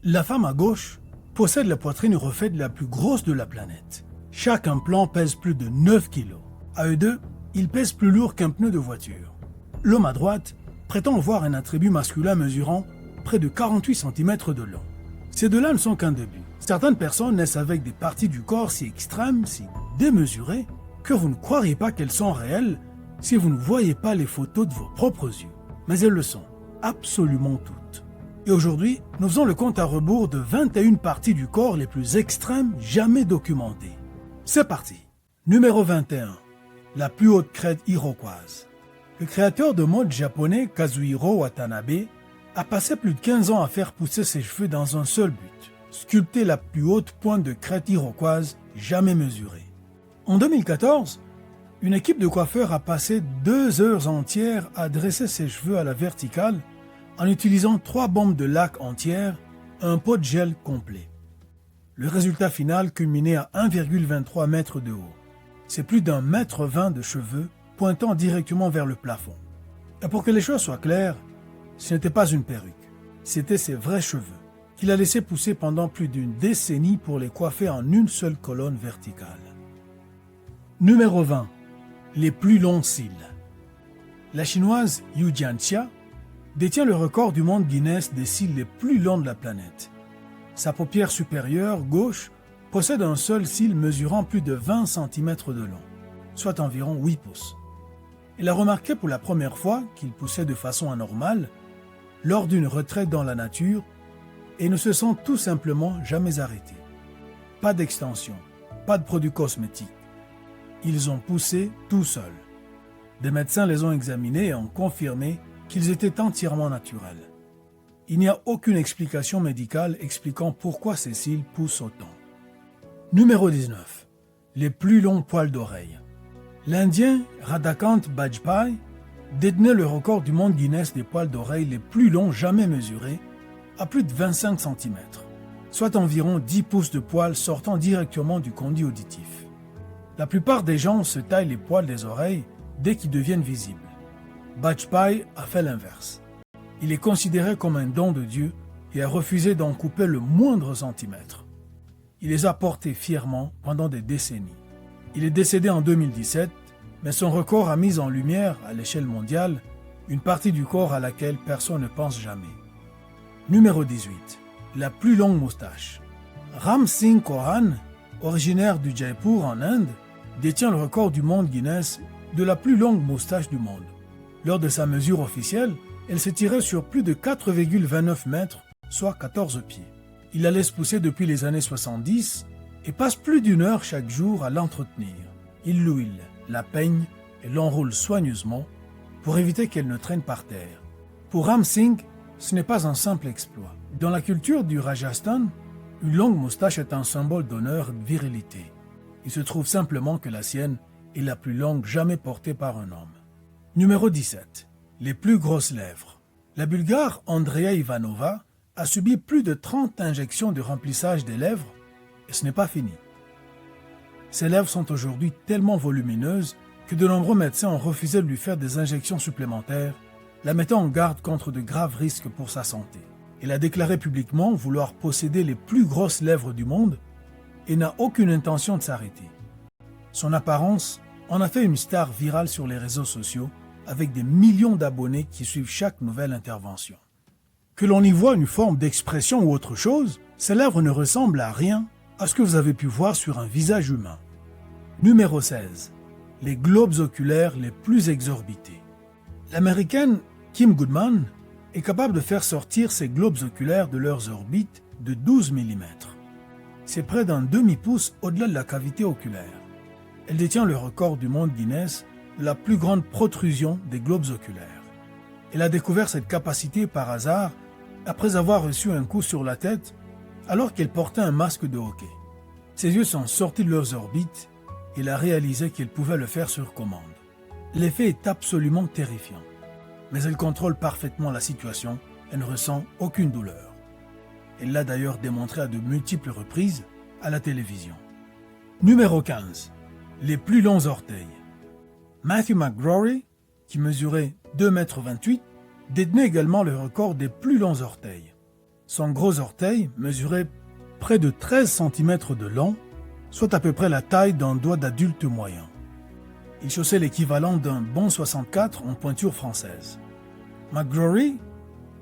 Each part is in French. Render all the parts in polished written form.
La femme à gauche possède la poitrine refaite la plus grosse de la planète. Chaque implant pèse plus de 9 kilos. À eux deux, ils pèsent plus lourd qu'un pneu de voiture. L'homme à droite prétend avoir un attribut masculin mesurant près de 48 cm de long. Ces deux-là ne sont qu'un début. Certaines personnes naissent avec des parties du corps si extrêmes, si démesurées, que vous ne croiriez pas qu'elles sont réelles si vous ne voyez pas les photos de vos propres yeux. Mais elles le sont, absolument toutes. Et aujourd'hui, nous faisons le compte à rebours de 21 parties du corps les plus extrêmes jamais documentées. C'est parti. Numéro 21. La plus haute crête iroquoise. Le créateur de mode japonais Kazuhiro Watanabe a passé plus de 15 ans à faire pousser ses cheveux dans un seul but, sculpter la plus haute pointe de crête iroquoise jamais mesurée. En 2014, une équipe de coiffeurs a passé 2 heures entières à dresser ses cheveux à la verticale en utilisant 3 bombes de lac entières, un pot de gel complet. Le résultat final culminait à 1,23 mètres de haut. C'est plus d'1,20 m de cheveux pointant directement vers le plafond. Et pour que les choses soient claires, ce n'était pas une perruque, c'était ses vrais cheveux, qu'il a laissé pousser pendant plus d'une décennie pour les coiffer en une seule colonne verticale. Numéro 20. Les plus longs cils. La chinoise Yu Jianxia détient le record du monde Guinness des cils les plus longs de la planète. Sa paupière supérieure, gauche, possède un seul cil mesurant plus de 20 cm de long, soit environ 8 pouces. Elle a remarqué pour la première fois qu'il poussait de façon anormale lors d'une retraite dans la nature et ne se sont tout simplement jamais arrêtés. Pas d'extension, pas de produits cosmétiques. Ils ont poussé tout seuls. Des médecins les ont examinés et ont confirmé qu'ils étaient entièrement naturels. Il n'y a aucune explication médicale expliquant pourquoi ces cils poussent autant. Numéro 19. Les plus longs poils d'oreille. L'Indien Radhakant Bajpai détenait le record du monde Guinness des poils d'oreille les plus longs jamais mesurés, à plus de 25 cm, soit environ 10 pouces de poils sortant directement du conduit auditif. La plupart des gens se taillent les poils des oreilles dès qu'ils deviennent visibles. Bajpai a fait l'inverse. Il est considéré comme un don de Dieu et a refusé d'en couper le moindre centimètre. Il les a portés fièrement pendant des décennies. Il est décédé en 2017, mais son record a mis en lumière, à l'échelle mondiale, une partie du corps à laquelle personne ne pense jamais. Numéro 18. La plus longue moustache. Ram Singh Chauhan, originaire du Jaipur en Inde, détient le record du monde Guinness de la plus longue moustache du monde. Lors de sa mesure officielle, elle s'étirait sur plus de 4,29 mètres, soit 14 pieds. Il la laisse pousser depuis les années 70 et passe plus d'1 heure chaque jour à l'entretenir. Il l'huile, la peigne et l'enroule soigneusement pour éviter qu'elle ne traîne par terre. Pour Ram Singh, ce n'est pas un simple exploit. Dans la culture du Rajasthan, une longue moustache est un symbole d'honneur et de virilité. Il se trouve simplement que la sienne est la plus longue jamais portée par un homme. Numéro 17. Les plus grosses lèvres. La Bulgare Andrea Ivanova a subi plus de 30 injections de remplissage des lèvres et ce n'est pas fini. Ses lèvres sont aujourd'hui tellement volumineuses que de nombreux médecins ont refusé de lui faire des injections supplémentaires, la mettant en garde contre de graves risques pour sa santé. Elle a déclaré publiquement vouloir posséder les plus grosses lèvres du monde et n'a aucune intention de s'arrêter. Son apparence en a fait une star virale sur les réseaux sociaux avec des millions d'abonnés qui suivent chaque nouvelle intervention. Que l'on y voit une forme d'expression ou autre chose, ses lèvres ne ressemblent à rien à ce que vous avez pu voir sur un visage humain. Numéro 16. Les globes oculaires les plus exorbités. L'américaine Kim Goodman est capable de faire sortir ses globes oculaires de leurs orbites de 12 mm. C'est près d'un demi-pouce au-delà de la cavité oculaire. Elle détient le record du monde Guinness de la plus grande protrusion des globes oculaires. Elle a découvert cette capacité par hasard après avoir reçu un coup sur la tête alors qu'elle portait un masque de hockey. Ses yeux sont sortis de leurs orbites et elle a réalisé qu'elle pouvait le faire sur commande. L'effet est absolument terrifiant, mais elle contrôle parfaitement la situation et ne ressent aucune douleur. Elle l'a d'ailleurs démontré à de multiples reprises à la télévision. Numéro 15. Les plus longs orteils. Matthew McGrory, qui mesurait 2,28 m, détenait également le record des plus longs orteils. Son gros orteil mesurait près de 13 cm de long, soit à peu près la taille d'un doigt d'adulte moyen. Il chaussait l'équivalent d'un bon 64 en pointure française. McGrory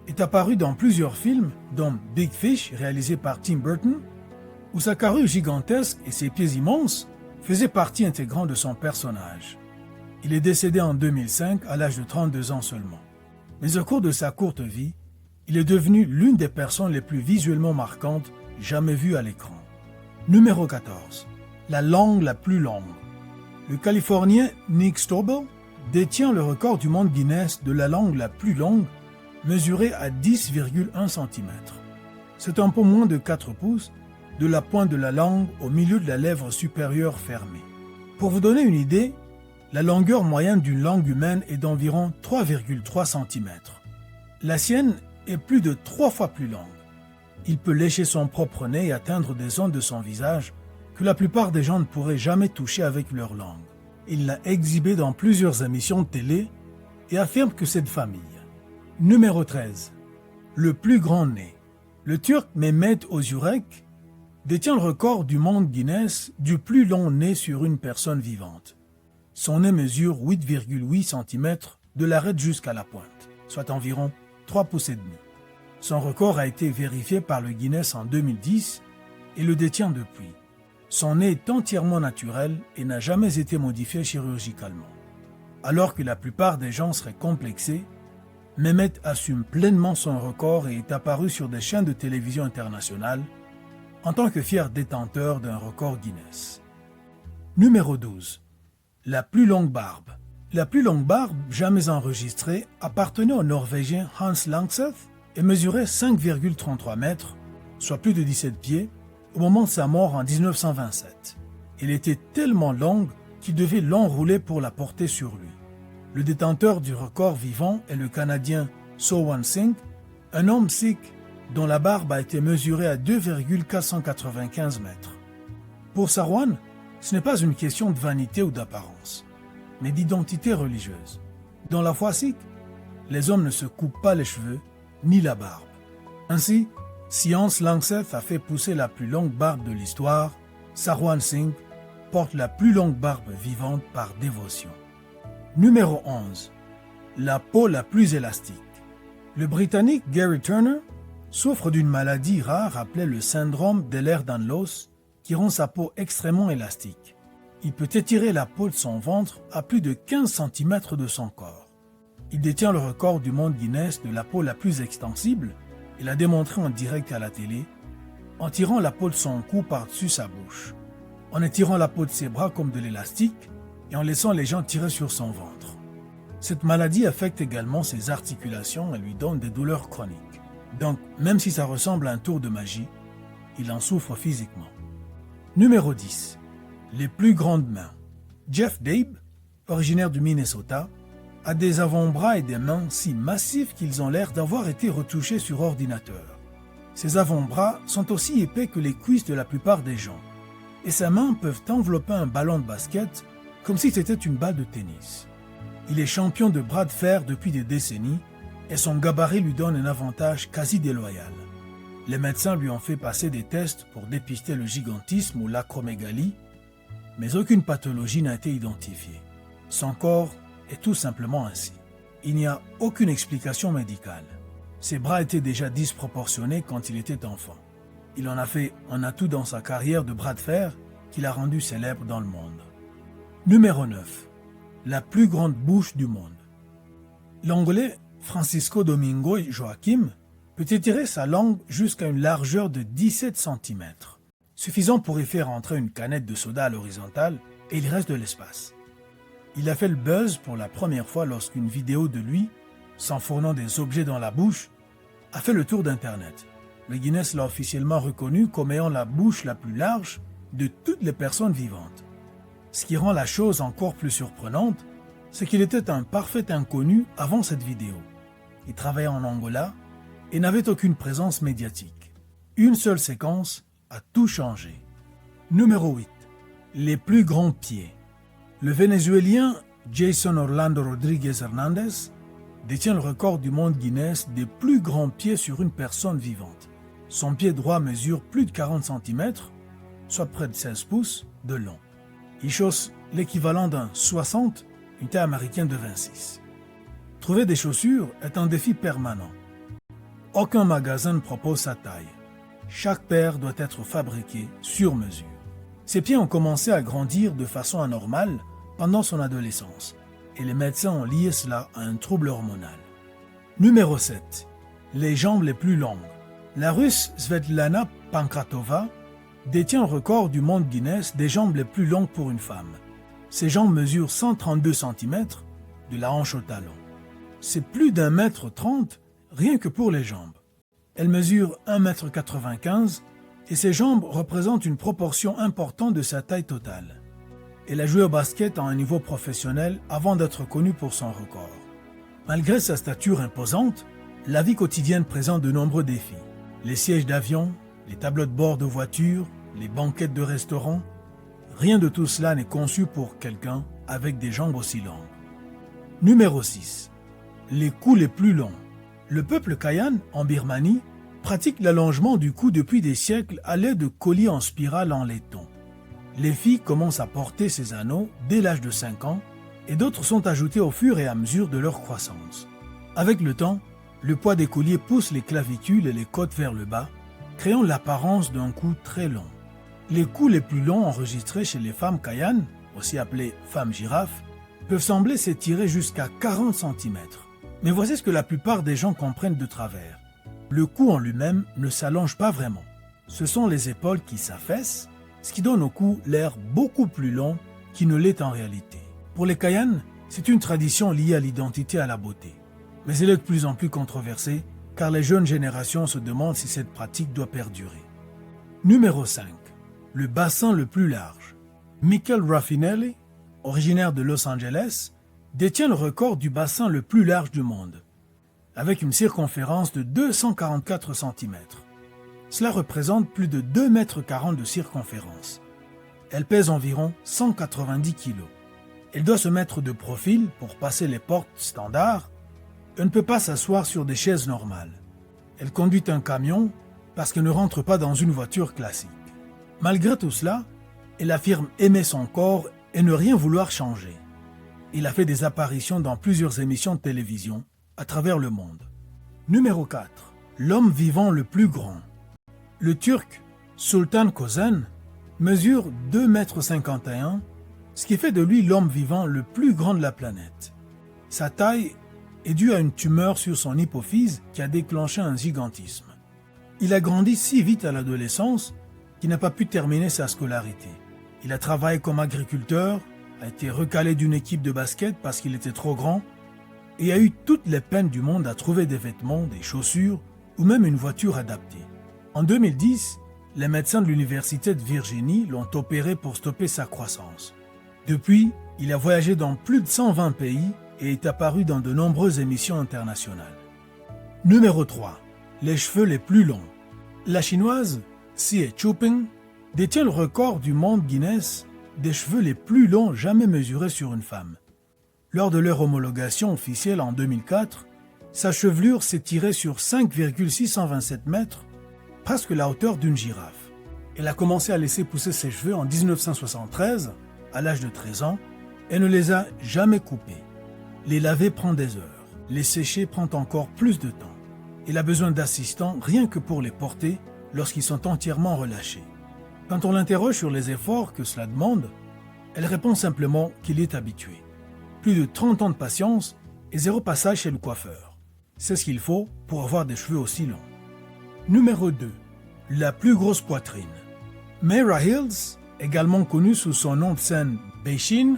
est apparu dans plusieurs films, dont Big Fish, réalisé par Tim Burton, où sa carrure gigantesque et ses pieds immenses faisaient partie intégrante de son personnage. Il est décédé en 2005 à l'âge de 32 ans seulement. Mais au cours de sa courte vie, il est devenu l'une des personnes les plus visuellement marquantes jamais vues à l'écran. Numéro 14. La langue la plus longue. Le Californien Nick Stobel détient le record du monde Guinness de la langue la plus longue, mesurée à 10,1 cm. C'est un peu moins de 4 pouces, de la pointe de la langue au milieu de la lèvre supérieure fermée. Pour vous donner une idée, la longueur moyenne d'une langue humaine est d'environ 3,3 cm. La sienne est plus de 3 fois plus longue. Il peut lécher son propre nez et atteindre des zones de son visage que la plupart des gens ne pourraient jamais toucher avec leur langue. Il l'a exhibé dans plusieurs émissions de télé et affirme que c'est de famille. Numéro 13. Le plus grand nez. Le Turc Mehmet Özürek détient le record du monde Guinness du plus long nez sur une personne vivante. Son nez mesure 8,8 cm de l'arête jusqu'à la pointe, soit environ 3 pouces et demi. Son record a été vérifié par le Guinness en 2010 et le détient depuis. Son nez est entièrement naturel et n'a jamais été modifié chirurgicalement. Alors que la plupart des gens seraient complexés, Mehmet assume pleinement son record et est apparu sur des chaînes de télévision internationales en tant que fier détenteur d'un record Guinness. Numéro 12. La plus longue barbe. La plus longue barbe jamais enregistrée appartenait au Norvégien Hans Langseth et mesurait 5,33 mètres, soit plus de 17 pieds, au moment de sa mort en 1927. Elle était tellement longue qu'il devait l'enrouler pour la porter sur lui. Le détenteur du record vivant est le Canadien Sowan Singh, un homme sikh dont la barbe a été mesurée à 2,495 mètres. Pour Sarwan, ce n'est pas une question de vanité ou d'apparence, mais d'identité religieuse. Dans la foi sikh, les hommes ne se coupent pas les cheveux ni la barbe. Ainsi, si Hans Langseth a fait pousser la plus longue barbe de l'histoire, Sarwan Singh porte la plus longue barbe vivante par dévotion. Numéro 11. La peau la plus élastique. Le Britannique Gary Turner souffre d'une maladie rare appelée le syndrome d'Ehlers-Danlos qui rend sa peau extrêmement élastique. Il peut étirer la peau de son ventre à plus de 15 cm de son corps. Il détient le record du monde Guinness de la peau la plus extensible et l'a démontré en direct à la télé en tirant la peau de son cou par-dessus sa bouche, en étirant la peau de ses bras comme de l'élastique et en laissant les gens tirer sur son ventre. Cette maladie affecte également ses articulations et lui donne des douleurs chroniques. Donc, même si ça ressemble à un tour de magie, il en souffre physiquement. Numéro 10. Les plus grandes mains. Jeff Dabe, originaire du Minnesota, a des avant-bras et des mains si massifs qu'ils ont l'air d'avoir été retouchés sur ordinateur. Ses avant-bras sont aussi épais que les cuisses de la plupart des gens, et ses mains peuvent envelopper un ballon de basket comme si c'était une balle de tennis. Il est champion de bras de fer depuis des décennies et son gabarit lui donne un avantage quasi déloyal. Les médecins lui ont fait passer des tests pour dépister le gigantisme ou l'acromégalie, mais aucune pathologie n'a été identifiée. Son corps est tout simplement ainsi. Il n'y a aucune explication médicale. Ses bras étaient déjà disproportionnés quand il était enfant. Il en a fait un atout dans sa carrière de bras de fer qui l'a rendu célèbre dans le monde. Numéro 9. La plus grande bouche du monde. L'Angolais Francisco Domingo Joaquim peut étirer sa langue jusqu'à une largeur de 17 cm, suffisant pour y faire entrer une canette de soda à l'horizontale et il reste de l'espace. Il a fait le buzz pour la première fois lorsqu'une vidéo de lui, s'enfournant des objets dans la bouche, a fait le tour d'Internet. Le Guinness l'a officiellement reconnu comme ayant la bouche la plus large de toutes les personnes vivantes. Ce qui rend la chose encore plus surprenante, c'est qu'il était un parfait inconnu avant cette vidéo. Il travaillait en Angola et n'avait aucune présence médiatique. Une seule séquence a tout changé. Numéro 8. Les plus grands pieds. Le Vénézuélien Jason Orlando Rodriguez Hernandez détient le record du monde Guinness des plus grands pieds sur une personne vivante. Son pied droit mesure plus de 40 cm, soit près de 16 pouces, de long. Il chausse l'équivalent d'un 60, une taille américaine de 26. Trouver des chaussures est un défi permanent. Aucun magasin ne propose sa taille. Chaque paire doit être fabriquée sur mesure. Ses pieds ont commencé à grandir de façon anormale pendant son adolescence, et les médecins ont lié cela à un trouble hormonal. Numéro 7. Les jambes les plus longues. La Russe Svetlana Pankratova détient le record du monde Guinness des jambes les plus longues pour une femme. Ses jambes mesurent 132 cm de la hanche au talon. C'est plus d'1,30 m rien que pour les jambes. Elle mesure 1,95 m et ses jambes représentent une proportion importante de sa taille totale. Elle a joué au basket à un niveau professionnel avant d'être connue pour son record. Malgré sa stature imposante, la vie quotidienne présente de nombreux défis. Les sièges d'avion, les tableaux de bord de voiture, les banquettes de restaurants, rien de tout cela n'est conçu pour quelqu'un avec des jambes aussi longues. Numéro 6. Les coups les plus longs. Le peuple Kayan, en Birmanie, pratique l'allongement du cou depuis des siècles à l'aide de colliers en spirale en laiton. Les filles commencent à porter ces anneaux dès l'âge de 5 ans et d'autres sont ajoutés au fur et à mesure de leur croissance. Avec le temps, le poids des colliers pousse les clavicules et les côtes vers le bas, créant l'apparence d'un cou très long. Les coups les plus longs enregistrés chez les femmes Kayan, aussi appelées femmes girafes, peuvent sembler s'étirer jusqu'à 40 cm. Mais voici ce que la plupart des gens comprennent de travers. Le cou en lui-même ne s'allonge pas vraiment. Ce sont les épaules qui s'affaissent, ce qui donne au cou l'air beaucoup plus long qu'il ne l'est en réalité. Pour les Kayan, c'est une tradition liée à l'identité et à la beauté. Mais elle est de plus en plus controversée car les jeunes générations se demandent si cette pratique doit perdurer. Numéro 5. Le bassin le plus large. Michael Raffinelli, originaire de Los Angeles, détient le record du bassin le plus large du monde, avec une circonférence de 244 cm. Cela représente plus de 2,40 m de circonférence. Elle pèse environ 190 kg. Elle doit se mettre de profil pour passer les portes standards. Elle ne peut pas s'asseoir sur des chaises normales. Elle conduit un camion parce qu'elle ne rentre pas dans une voiture classique. Malgré tout cela, elle affirme aimer son corps et ne rien vouloir changer. Il a fait des apparitions dans plusieurs émissions de télévision à travers le monde. Numéro 4. L'homme vivant le plus grand. Le Turc Sultan Kösen mesure 2,51 m, ce qui fait de lui l'homme vivant le plus grand de la planète. Sa taille est due à une tumeur sur son hypophyse qui a déclenché un gigantisme. Il a grandi si vite à l'adolescence qu'il n'a pas pu terminer sa scolarité. Il a travaillé comme agriculteur, a été recalé d'une équipe de basket parce qu'il était trop grand et a eu toutes les peines du monde à trouver des vêtements, des chaussures ou même une voiture adaptée. En 2010, les médecins de l'Université de Virginie l'ont opéré pour stopper sa croissance. Depuis, il a voyagé dans plus de 120 pays et est apparu dans de nombreuses émissions internationales. Numéro 3. Les cheveux les plus longs. La chinoise Xie Chuping détient le record du monde Guinness des cheveux les plus longs jamais mesurés sur une femme. Lors de leur homologation officielle en 2004, sa chevelure s'étirait sur 5,627 mètres, presque la hauteur d'une girafe. Elle a commencé à laisser pousser ses cheveux en 1973, à l'âge de 13 ans, et ne les a jamais coupés. Les laver prend des heures, les sécher prend encore plus de temps. Elle a besoin d'assistants rien que pour les porter lorsqu'ils sont entièrement relâchés. Quand on l'interroge sur les efforts que cela demande, elle répond simplement qu'il est habitué. Plus de 30 ans de patience et 0 passage chez le coiffeur. C'est ce qu'il faut pour avoir des cheveux aussi longs. Numéro 2. La plus grosse poitrine. Mayra Hills, également connue sous son nom de scène Beichin,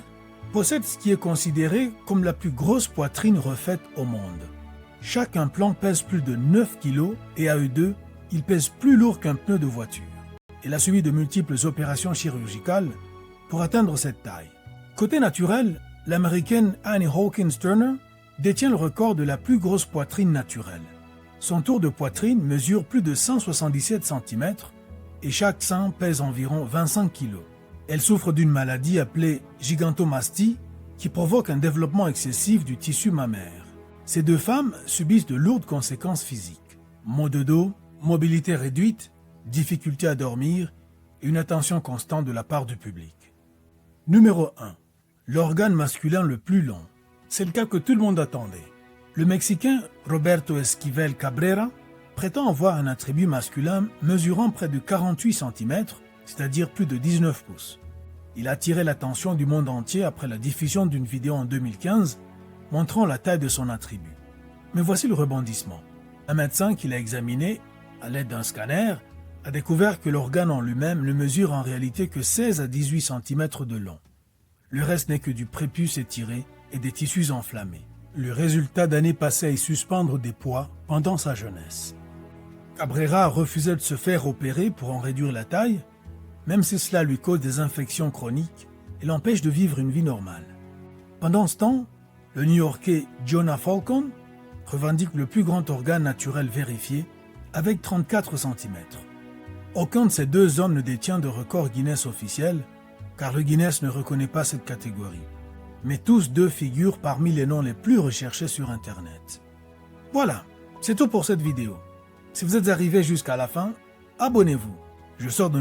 possède ce qui est considéré comme la plus grosse poitrine refaite au monde. Chaque implant pèse plus de 9 kg et à eux deux, il pèse plus lourd qu'un pneu de voiture. Elle a suivi de multiples opérations chirurgicales pour atteindre cette taille. Côté naturel, l'américaine Annie Hawkins Turner détient le record de la plus grosse poitrine naturelle. Son tour de poitrine mesure plus de 177 cm et chaque sein pèse environ 25 kg. Elle souffre d'une maladie appelée gigantomastie qui provoque un développement excessif du tissu mammaire. Ces deux femmes subissent de lourdes conséquences physiques. Maux de dos, mobilité réduite, difficulté à dormir et une attention constante de la part du public. Numéro 1. L'organe masculin le plus long. C'est le cas que tout le monde attendait. Le Mexicain Roberto Esquivel Cabrera prétend avoir un attribut masculin mesurant près de 48 cm, c'est-à-dire plus de 19 pouces. Il a attiré l'attention du monde entier après la diffusion d'une vidéo en 2015 montrant la taille de son attribut. Mais voici le rebondissement. Un médecin qui l'a examiné à l'aide d'un scanner a découvert que l'organe en lui-même ne mesure en réalité que 16 à 18 cm de long. Le reste n'est que du prépuce étiré et des tissus enflammés. Le résultat d'années passées à y suspendre des poids pendant sa jeunesse. Cabrera a refusé de se faire opérer pour en réduire la taille, même si cela lui cause des infections chroniques et l'empêche de vivre une vie normale. Pendant ce temps, le New-Yorkais Jonah Falcon revendique le plus grand organe naturel vérifié avec 34 cm. Aucun de ces deux hommes ne détient de record Guinness officiel, car le Guinness ne reconnaît pas cette catégorie. Mais tous deux figurent parmi les noms les plus recherchés sur Internet. Voilà, c'est tout pour cette vidéo. Si vous êtes arrivé jusqu'à la fin, abonnez-vous. Je sors de